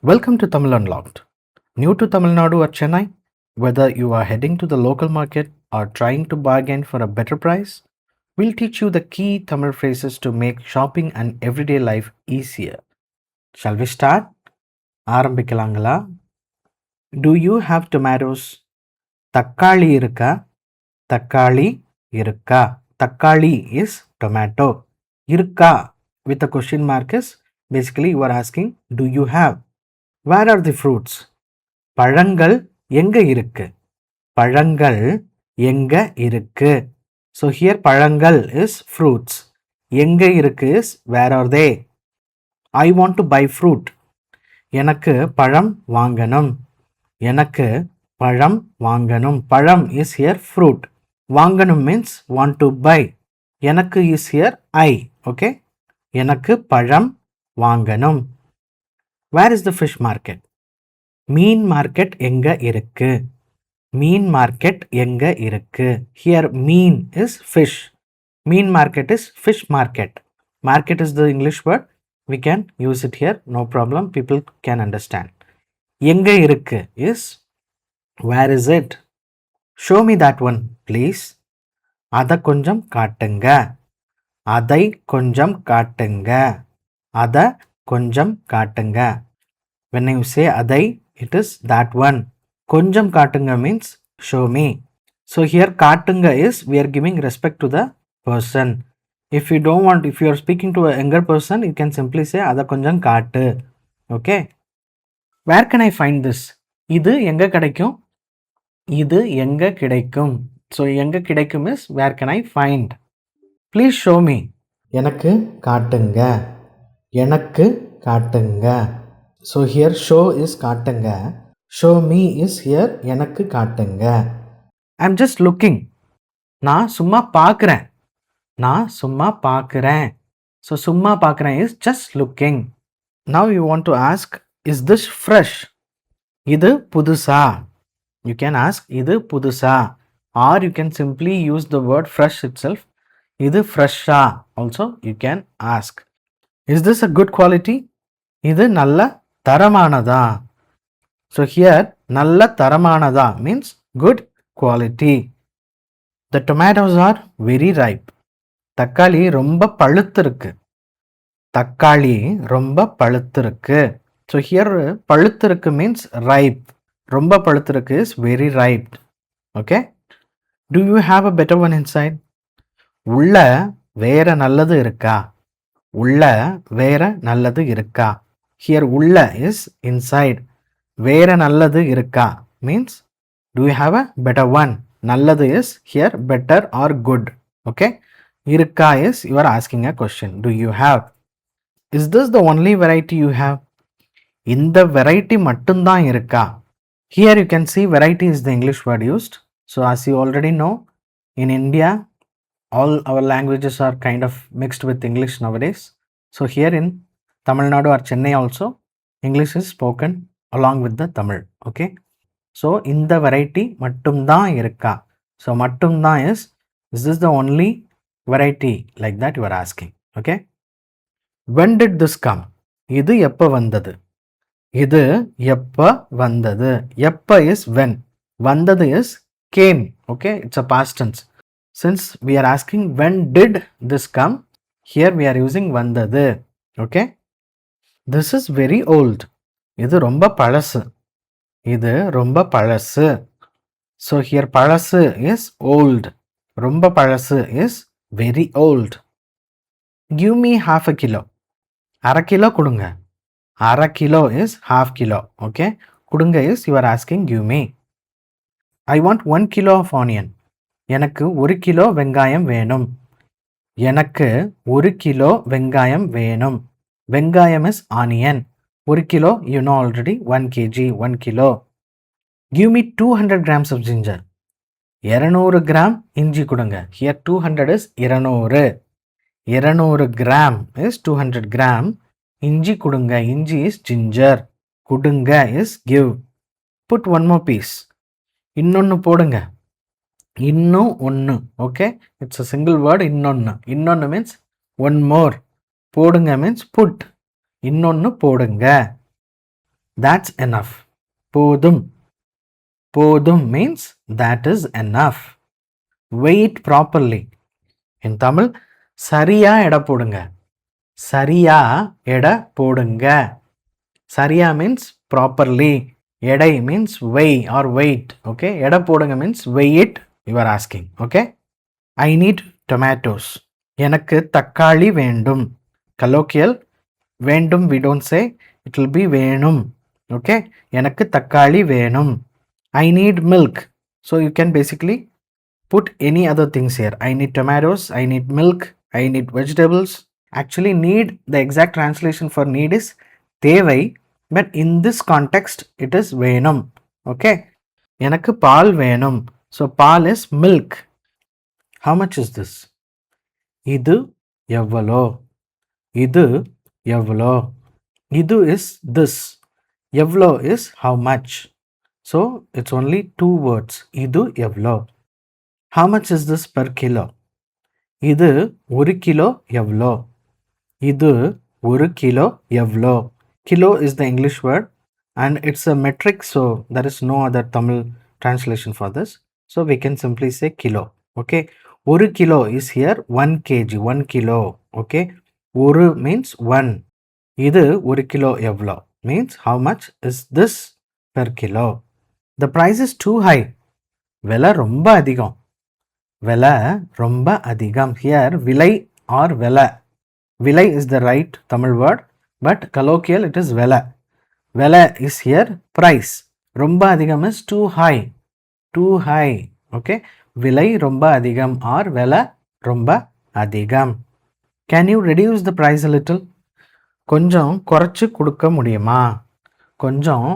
Welcome to Tamil Unlocked. New to Tamil Nadu or Chennai? Whether you are heading to the local market or trying to bargain for a better price, we'll teach you the key Tamil phrases to make shopping and everyday life easier. Shall we start? ஆரம்பிக்கலாங்களா? Do you have tomatoes? தக்காளி இருக்கா? தக்காளி இருக்கா? தக்காளி is tomato. Irka with a question mark is basically you are asking, do you have? Where are the fruits? பழங்கள் எங்க இருக்கு? பழங்கள் எங்க இருக்கு? So here பழங்கள் is fruits. எங்க இருக்கு is where are they? I want to buy fruit. எனக்கு பழம் வாங்கணும். எனக்கு பழம் வாங்கணும். பழம் is here fruit. வாங்கணும் means want to buy. எனக்கு is here I. Okay? எனக்கு பழம் வாங்கணும். Where is the fish market? Mean market எங்க இருக்கு? மீன் மார்க்கெட் எங்க இருக்கு? Here mean is fish. Mean market is fish market. Market is the English word. We can use it here. No problem. People can understand. எங்க இருக்கு is where is it? Show me that one, please. அதை கொஞ்சம் காட்டுங்க. அதை கொஞ்சம் காட்டுங்க. அதை கொஞ்சம் காட்டுங்க. When you say adai, it is that one. Konjam katunga means show me. So here katunga is we are giving respect to the person. If you don't want, if you are speaking to a younger person, you can simply say adha konjam kaatu. Okay. Where can I find this? Idu enga kadaikum? Idu enga kidaikum. So enga kidaikum is where can I find? Please show me. Enakku katunga. Enakku katunga. So here show is காட்டுங்க. Show me is here எனக்கு காட்டுங்க. I'm just looking. நான் சும்மா பார்க்குறேன். நான் சும்மா பார்க்குறேன். So சும்மா பார்க்குறேன் is just looking. Now you want to ask, is this fresh? இது புதுசா? You can ask இது புதுசா? Or you can simply use the word fresh itself. இது ஃப்ரெஷ்ஷா? Also you can ask. Is this a good quality? இது நல்ல தரமானதா? So here நல்ல தரமானதா means good quality. The tomatoes are very ripe. தக்காளி ரொம்ப பழுத்திருக்கு. தக்காளி ரொம்ப பழுத்திருக்கு. So here பழுத்திருக்கு means ripe. ரொம்ப பழுத்திருக்கு is very ripe. Okay? Do you have a better one inside? உள்ள வேற நல்லது இருக்கா? உள்ள வேற நல்லது இருக்கா? Here உள்ள is inside. வேற நல்லது இருக்கா means do you have a better one? நல்லது is here better or good. Okay? இருக்கா is you are asking a question. Do you have? Is this the only variety you have? இந்த variety மட்டும்தான் இருக்கா? Here you can see variety is the English word used. So as you already know, in India, all our languages are kind of mixed with English nowadays. So here in Tamil Nadu or Chennai also, English is spoken along with the Tamil. Okay. So in the variety mattumdhaan irukka. So mattumdhaan is this the only variety like that you are asking. Okay. When did this come? Idu eppa vandadu. Idu eppa vandadu. Eppa is when. Vandadu is came. Okay. It's a past tense. Since we are asking when did this come, here we are using vandadu. Okay. This is very old. இது ரொம்ப பழசு. இது ரொம்ப பழசு. So here பழசு is old. ரொம்ப பழசு is very old. Give me half a kilo. அரை கிலோ கொடுங்க. அரை kilo is half kilo. Okay. கொடுங்க is you are asking give me. I want 1 kilo of onion. எனக்கு 1 கிலோ வெங்காயம் வேணும். எனக்கு 1 கிலோ வெங்காயம் வேணும். வெங்காயம் is onion. 1 kilo, you know already, 1 kg, 1 kilo. Give me 200 grams of ginger. 200 gram இஞ்சி கொடுங்க. Here 200 is 200. 200 gram is 200 gram. இஞ்சி கொடுங்க. இஞ்சி is ginger. கொடுங்க is give. Put one more piece. இன்னொன்னு போடுங்க. இன்னும் ஒன்னு. Okay. It's a single word இன்னொன்னு. இன்னொன்னு means one more. போடுங்க means put. இன்னொன்னு போடுங்க. That's enough. போதும். போதும் means that is enough. Weigh it properly. In Tamil, சரியா எடை போடுங்க. சரியா எடை போடுங்க. சரியா means properly. எடை means weigh or weight. Okay. எடை போடுங்க means weigh it. You are asking. Okay. I need tomatoes. எனக்கு தக்காளி வேண்டும். Colloquial. வேண்டும் we don't say. It will be வேணும். Okay. எனக்கு தக்காளி வேணும். I need milk. So you can basically put any other things here. I need tomatoes. I need milk. I need vegetables. Actually need, the exact translation for need is தேவை. But in this context it is வேணும். Okay. எனக்கு பால் வேணும். So ball is milk. How much is this? இது எவ்வளோ? இது எவ்வளோ? இது is this. எவ்வளோ is how much. So it's only two words. இது எவ்வளோ? How much is this per kilo? இது ஒரு கிலோ எவ்வளோ? இது ஒரு கிலோ எவ்வளோ? Kilo is the English word and it's a metric, so there is no other Tamil translation for this. So we can simply say kilo. Okay. ஒரு kilo is here 1 kg, 1 kilo. Okay. ஒரு means 1. இது ஒரு kilo எவ்வளோ means how much is this per kilo. The price is too high. விலை ரொம்ப அதிகம். விலை ரொம்ப அதிகம். Here விலை or விலை. விலை is the right Tamil word, but colloquial it is விலை. விலை is here price. ரொம்ப அதிகம் is too high. Too high. Okay. விலை ரொம்ப அதிகம் or விலை ரொம்ப அதிகம். Can you reduce the price a little? கொஞ்சம் குறைச்சு கொடுக்க முடியுமா? கொஞ்சம்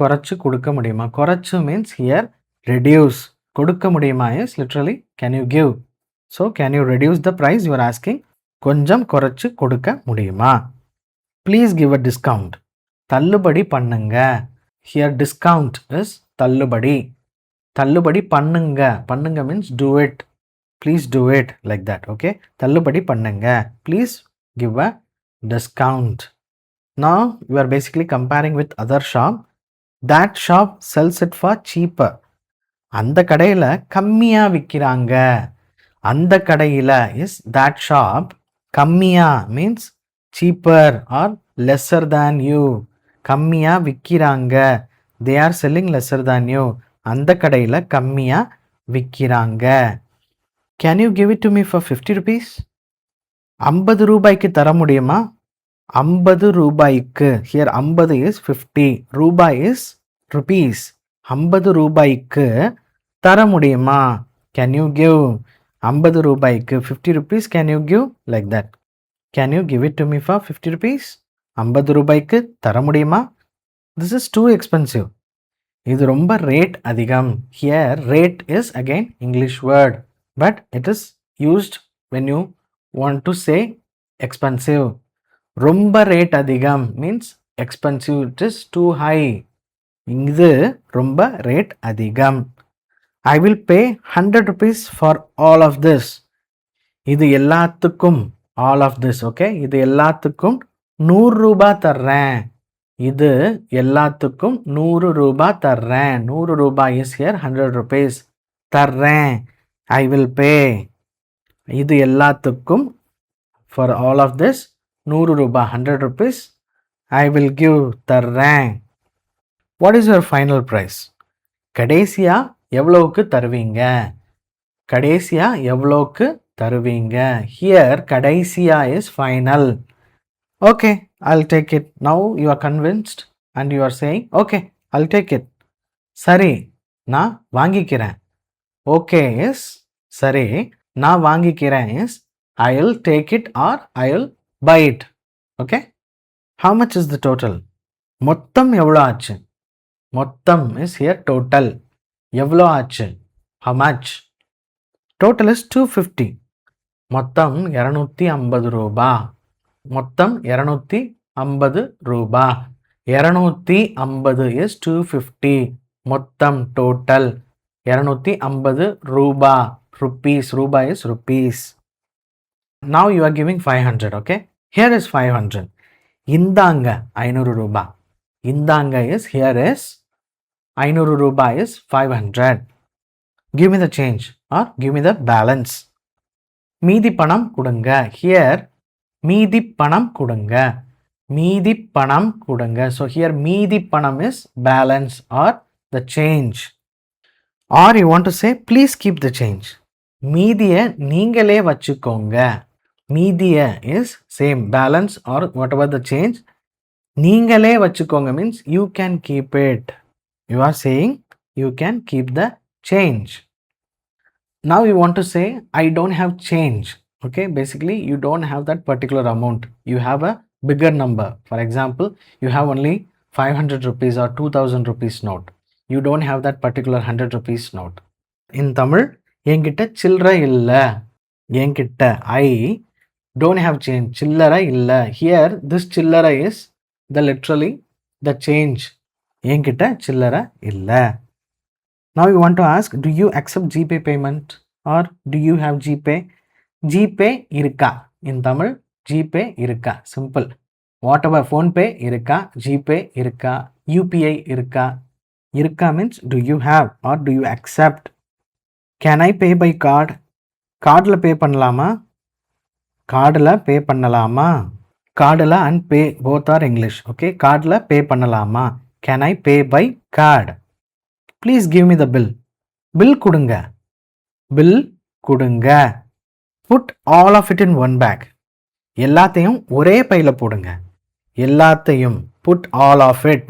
குறைச்சு கொடுக்க முடியுமா? குறைச்சு means here reduce. கொடுக்க முடியுமா is literally can you give. So can you reduce the price you are asking? கொஞ்சம் குறைச்சு கொடுக்க முடியுமா? Please give a discount. தள்ளுபடி பண்ணுங்க. Here discount is தள்ளுபடி. தள்ளுபடி பண்ணுங்க. பண்ணுங்க means do it. Please do it like that. Okay. தள்ளுபடி பண்ணுங்க. Please give a discount. Now you are basically comparing with other shop. That shop sells it for cheaper. அந்த கடையில் கம்மியா விற்கிறாங்க. அந்த கடையில் is that shop. கம்மியா means cheaper or lesser than you. கம்மியா விற்கிறாங்க. They are selling lesser than you. அந்த கடையில் கம்மியா விற்கிறாங்க. Can you give it to me for 50 rupees? 50 ரூபாய்க்கு தர முடியுமா? 50 ரூபாய்க்கு. Here 50 is 50. ரூபாய் is rupees. 50 ரூபாய்க்கு தர முடியுமா? Can you give? 50 ரூபாய்க்கு 50 rupees can you give? Like that. Can you give it to me for 50 rupees? 50 ரூபாய்க்கு தர முடியுமா? This is too expensive. இது ரொம்ப ரேட் அதிகம். Here rate is again English word, but it is used when you want to say expensive. ரொம்ப rate அதிகம் means expensive. It is too high. இது ரொம்ப ரேட் அதிகம். I will pay 100 rupees for all of this. இது எல்லாத்துக்கும் all of this. Okay. இது எல்லாத்துக்கும் 100 ரூபாய் தர்றேன். இது எல்லாத்துக்கும் 100 ரூபாய் தர்றேன். 100 ரூபாய் is here 100 rupees. தர்றேன். I will pay. இது எல்லாத்துக்கும் for all of this 100 ரூபாய் 100 rupees. I will give. தர்றேன். What is your final price? கடைசியா எவ்வளவுக்கு தருவீங்க? கடைசியா எவ்வளவுக்கு தருவீங்க? Here கடைசியா is final. Okay, I'll take it. Now you are convinced and you are saying, okay, I'll take it. சரி, நான் வாங்கிக்கிறேன். Okay is சரி, நான் வாங்கிக்கிறேன் is I'll take it or I'll buy it. Okay. How much is the total? மொத்தம் எவ்வளோ ஆச்சு? மொத்தம் is here total. எவ்வளோ ஆச்சு? How much? Total is 250. மொத்தம் 250 ரூபாய். மொத்தம் 250 ரூபாய். 250 is 250. மொத்தம் total 250 ரூபாய். Rupees. ரூபாய் is rupees. Now you are giving 500. Okay. Here is 500. இந்தாங்க 500 ரூபாய். இந்தாங்க is here is 500 ரூபாய் is 500. Give me the change or give me the balance. மீதி பணம் கொடுங்க. Here மீதி பணம் கொடுங்க. மீதி பணம் கொடுங்க. So here மீதி பணம் is balance or the change. Or you want to say please keep the change. மீதிய நீங்களே வச்சுக்கோங்க. மீதிய is same balance or whatever the change. நீங்களே வச்சுக்கோங்க means you can keep it. You are saying you can keep the change. Now you want to say I don't have change. Okay, basically you don't have that particular amount. You have a bigger number. For example, you have only 500 rupees or 2000 rupees note. You don't have that particular 100 rupees note. In Tamil, என்கிட்ட சில்லறை இல்ல. என்கிட்ட I don't have change. சில்லறை இல்ல. Here this சில்லறை is the literally the change. என்கிட்ட சில்லறை இல்ல. Now you want to ask, do you accept GPay payment or do you have GPay? GPay இருக்கா? In Tamil, GPay இருக்கா? Simple. Whatever, PhonePe இருக்கா? GPay இருக்கா? UPI இருக்கா? இருக்கா means do you have or do you accept? Can I pay by card? கார்டில் பே பண்ணலாமா? கார்டில் பே பண்ணலாமா? கார்டில் and pay both are English. Okay, கார்டில் பே பண்ணலாமா? Can I pay by card? Please give me the bill. Bill கொடுங்க. Bill கொடுங்க. Put all of it in one bag. எல்லாத்தையும் ஒரே பையில போடுங்க. எல்லாத்தையும் put all of it.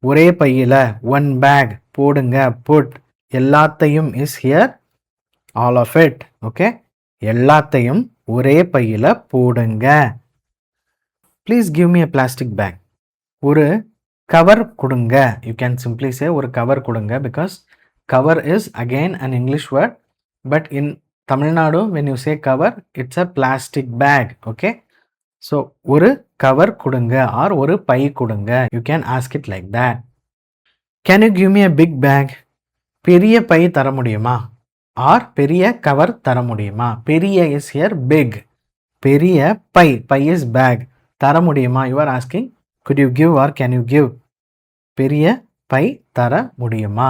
ஒரே பையில one bag போடுங்க. Put எல்லாத்தையும் is here. All of it. Okay. எல்லாத்தையும் ஒரே பையில போடுங்க. Please give me a plastic bag. ஒரு கவர் கொடுங்க. You can simply say ஒரு கவர் கொடுங்க because cover is again an English word, but in Tamil Nadu when you say cover it's a plastic bag. Okay, so ஒரு cover கொடுங்க or ஒரு by கொடுங்க. You can ask it like that. Can you give me a big bag? பெரிய by தர முடியுமா? or பெரிய cover தர முடியுமா? பெரிய is here big. பெரிய பை, பை is bag. தர முடியுமா? You are asking could you give or can you give? பெரிய பை தர முடியுமா?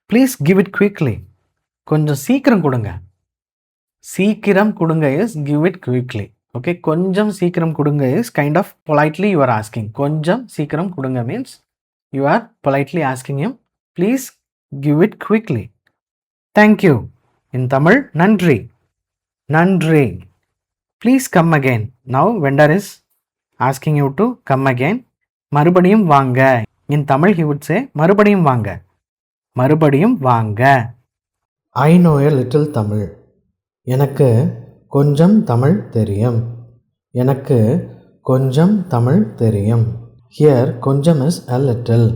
Please give it quickly. கொஞ்சம் சீக்கிரம் கொடுங்க. சீக்கிரம் கொடுங்க is give it quickly. Okay, கொஞ்சம் சீக்கிரம் கொடுங்க is kind of politely you are asking. கொஞ்சம் சீக்கிரம் கொடுங்க means you are politely asking him please give it quickly. Thank you. In Tamil, நன்றி. நன்றி. Please come again. Now vendor is asking you to come again. மறுபடியும் வாங்க. In Tamil he would say மறுபடியும் வாங்க. மறுபடியும் வாங்க. I know a little Tamil. எனக்கு கொஞ்சம் தமிழ் தெரியும். எனக்கு கொஞ்சம் தமிழ் தெரியும். Here கொஞ்சம் is a little.